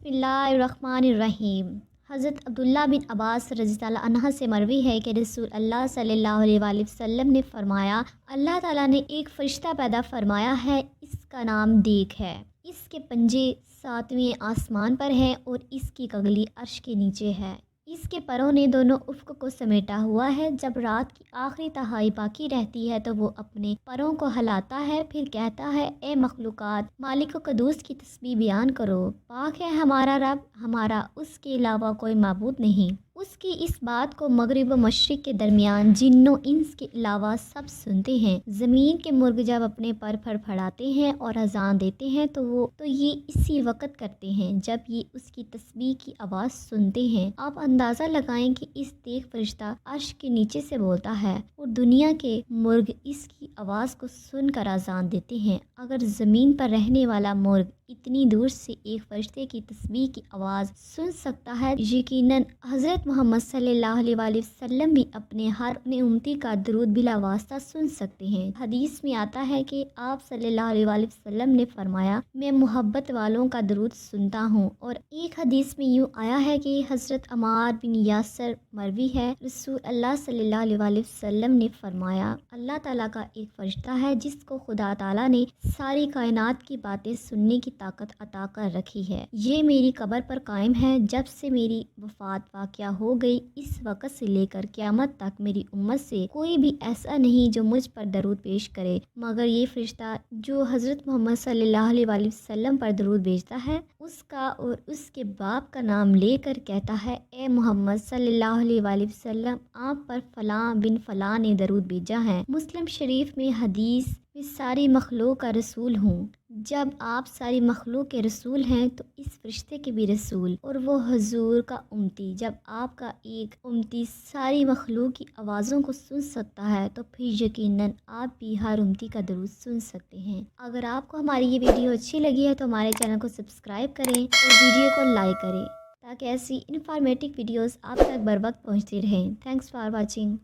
बिस्मिल्लाहिर्रहमानिर्रहीम। हज़रत अब्दुल्ला बिन अब्बास रज़ी अल्लाह अन्हा से मरवी है कि रसूल अल्लाह सल्लल्लाहु अलैहि वसल्लम ने फरमाया, अल्लाह ताला ने एक फ़रिश्ता पैदा फरमाया है, इसका नाम देख है। इसके पंजे 7वें आसमान पर हैं और इसकी कगली अर्श के नीचे है। इसके परों ने दोनों उफ़्क़ को समेटा हुआ है। जब रात की आखिरी तहाई बाकी रहती है तो वो अपने परों को हिलाता है, फिर कहता है, ए मखलूक़ात, मालिक क़ुद्दूस की तस्बीह बयान करो। पाक है हमारा रब, हमारा उसके अलावा कोई माबूद नहीं। उसकी इस बात को मगरिब व मशरिक़ के दरमियान जिन्नो इंस के अलावा सब सुनते हैं। ज़मीन के मुर्ग जब अपने पर फड़फड़ाते हैं और अज़ान देते हैं तो ये इसी वक़्त करते हैं जब ये उसकी तस्बीह की आवाज़ सुनते हैं। आप अंदाज़ा लगाएं कि इस देख फरिश्ता अर्श के नीचे से बोलता है और दुनिया के मुर्ग इसकी आवाज़ को सुनकर अज़ान देते हैं। अगर ज़मीन पर रहने वाला मुर्ग इतनी दूर से एक फरिश्ते की तस्बीह की आवाज़ सुन सकता है, यकीनन हज़रत मोहम्मद सल्लल्लाहु अलैहि वसल्लम भी अपने हर उम्मती का दरूद बिला वास्ता सुन सकते हैं। हदीस में आता है कि आप सल्लल्लाहु अलैहि वसल्लम ने फरमाया, मैं मोहब्बत वालों का दरूद सुनता हूँ। और एक हदीस में यूँ आया है कि हज़रत अम्मार बिन यासर मरवी है, रसूल अल्लाह सल्लल्लाहु अलैहि वसल्लम ने फरमाया, अल्लाह ताला का एक फरिश्ता है जिसको खुदा ताला ने सारी कायनात की बातें सुनने की ताकत अता कर रखी है। ये मेरी कब्र पर कायम है। जब से मेरी वफ़ात वाक़या हो गई, इस वक़्त से लेकर क़यामत तक मेरी उम्मत से कोई भी ऐसा नहीं जो मुझ पर दरूद पेश करे, मगर ये फ़रिश्ता जो हज़रत मोहम्मद सल्लल्लाहु अलैहि वसल्लम पर दरूद भेजता है, उसका और उसके बाप का नाम लेकर कहता है, ए मोहम्मद सल्लल्लाहु अलैहि वसल्लम, आप पर फ़लाँ बिन फ़लाँ ने दरूद भेजा है। मुस्लिम शरीफ में हदीस में सारी मखलूक का रसूल हूँ। जब आप सारी मखलूक के रसूल हैं तो इस फरिश्ते के भी रसूल और वो हुजूर का उम्मती। जब आपका एक उम्मती सारी मखलूक की आवाज़ों को सुन सकता है तो फिर यकीनन आप भी हर उम्मती का दरूद सुन सकते हैं। अगर आपको हमारी ये वीडियो अच्छी लगी है तो हमारे चैनल को सब्सक्राइब करें और वीडियो को लाइक करें ताकि ऐसी इन्फॉर्मेटिव वीडियोज़ आप तक बर वक्त पहुँचती रहें। Thanks for watching.